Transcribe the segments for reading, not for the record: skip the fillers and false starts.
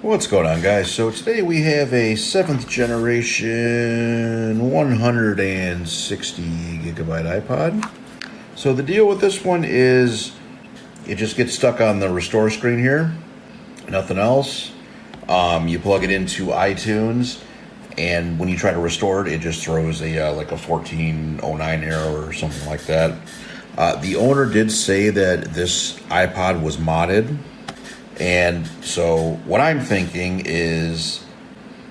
What's going on, guys? So today we have a 7th generation 160 gigabyte iPod. So the deal with this one is it just gets stuck on the restore screen here, nothing else. You plug it into iTunes, and when you try to restore it, it just throws a like a 1409 error or something like that. The owner did say that this iPod was modded. And so what I'm thinking is,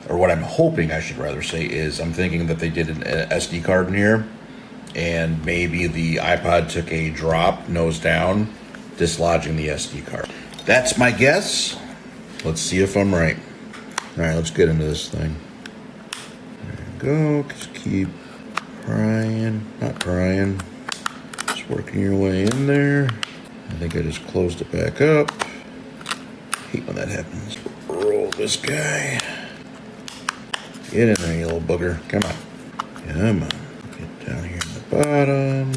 or what I'm hoping I should rather say is, I'm thinking that they did an SD card in here, and maybe the iPod took a drop nose down, dislodging the SD card. That's my guess. Let's see if I'm right. All right, let's get into this thing. There you go. Just keep prying, not prying. Just working your way in there. I think I just closed it back up. Hate when that happens. Roll this guy. Get in there, you little booger. Come on. Come on. Get down here in the bottom.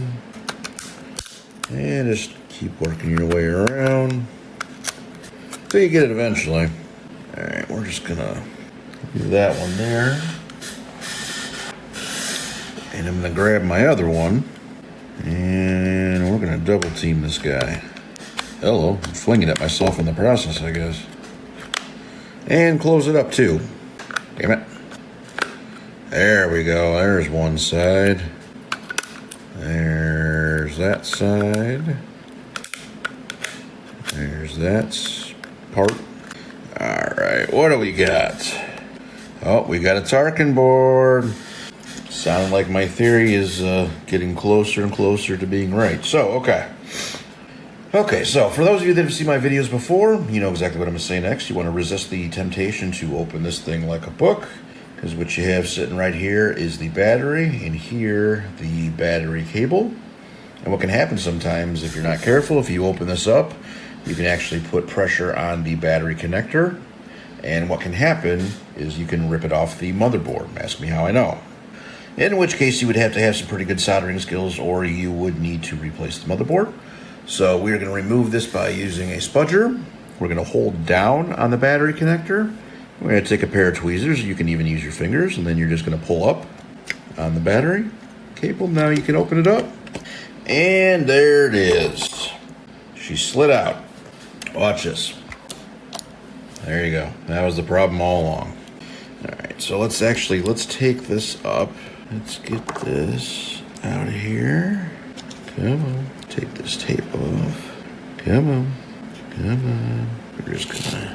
And just keep working your way around till you get it eventually. Alright, we're just gonna do that one there. And I'm gonna grab my other one. And we're gonna double team this guy. Hello, I'm flinging at myself in the process, I guess. And close it up too. Damn it. There we go. There's one side. There's that side. There's that part. Alright, what do we got? Oh, we got a Tarkin board. Sounded like my theory is getting closer and closer to being right. So, Okay, so for those of you that have seen my videos before, you know exactly what I'm going to say next. You want to resist the temptation to open this thing like a book, because what you have sitting right here is the battery, and here the battery cable. And what can happen sometimes if you're not careful, if you open this up, you can actually put pressure on the battery connector, and what can happen is you can rip it off the motherboard. Ask me how I know. In which case you would have to have some pretty good soldering skills, or you would need to replace the motherboard. So we're going to remove this by using a spudger. We're going to hold down on the battery connector. We're going to take a pair of tweezers. You can even use your fingers, and then you're just going to pull up on the battery cable. Now you can open it up. And there it is. She slid out. Watch this. There you go. That was the problem all along. All right, so let's take this up. Let's get this out of here. Come on. Take this tape off. Come on. We're just gonna,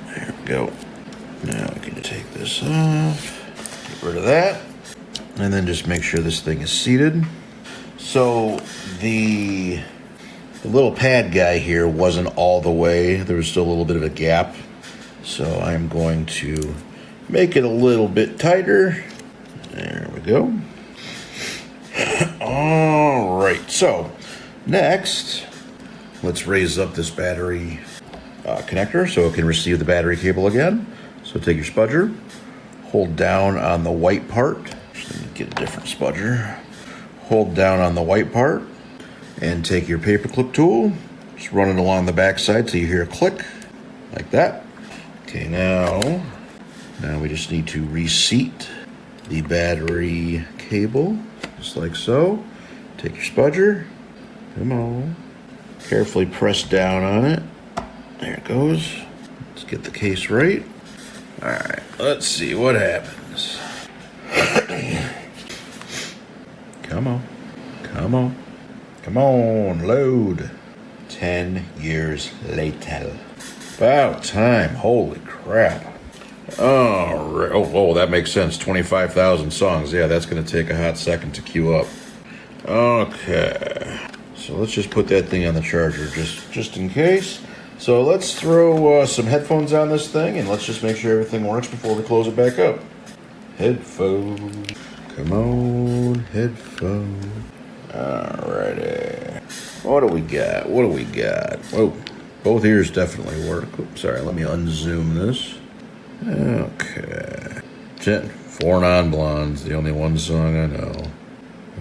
there we go. Now we can take this off. Get rid of that. And then just make sure this thing is seated. So the little pad guy here wasn't all the way. There was still a little bit of a gap. So I'm going to make it a little bit tighter. There we go. All right, so next, let's raise up this battery connector so it can receive the battery cable again. So take your spudger, hold down on the white part. Just let me get a different spudger. Hold down on the white part and take your paperclip tool. Just run it along the back side so you hear a click, like that. Okay, now we just need to reseat the battery cable. Just like so. Take your spudger. Come on. Carefully press down on it. There it goes. Let's get the case right. Alright, let's see what happens. Come on, load. 10 years later. About time. Holy crap. Oh, that makes sense. 25,000 songs. Yeah, that's going to take a hot second to queue up. Okay. So let's just put that thing on the charger just in case. So let's throw some headphones on this thing, and let's just make sure everything works before we close it back up. Headphones. Come on, headphones. Alrighty. What do we got? Whoa. Both ears definitely work. Oops, sorry, let me unzoom this. Okay. 4 Non-Blondes, the only one song I know.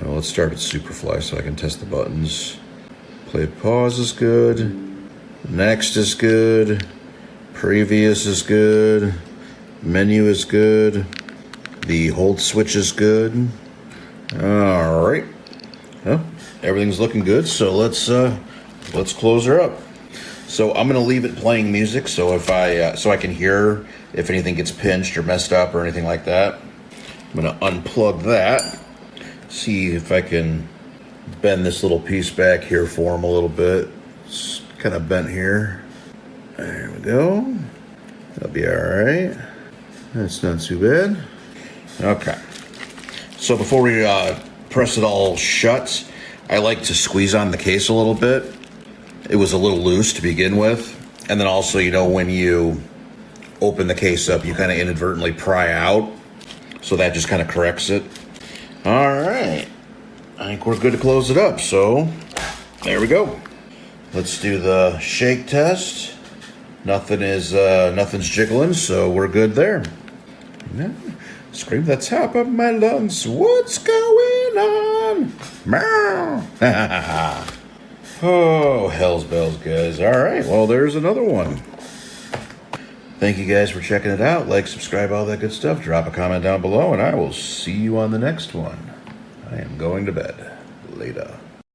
Well, let's start at Superfly so I can test the buttons. Play pause is good. Next is good. Previous is good. Menu is good. The hold switch is good. All right. Well, everything's looking good. So let's close her up. So I'm gonna leave it playing music. So if I can hear if anything gets pinched or messed up or anything like that. I'm gonna unplug that. See if I can bend this little piece back here for him a little bit. It's kind of bent here. There we go. That'll be all right. That's not too bad. Okay. So before we press it all shut, I like to squeeze on the case a little bit. It was a little loose to begin with. And then also, when you open the case up, you kind of inadvertently pry out. So that just kind of corrects it. All right. I think we're good to close it up. So there we go. Let's do the shake test. Nothing's jiggling, so we're good there. Scream the top of my lungs. What's going on? Meow. Oh, hell's bells, guys. All right. Well, there's another one. Thank you guys for checking it out. Like, subscribe, all that good stuff. Drop a comment down below, and I will see you on the next one. I am going to bed. Later.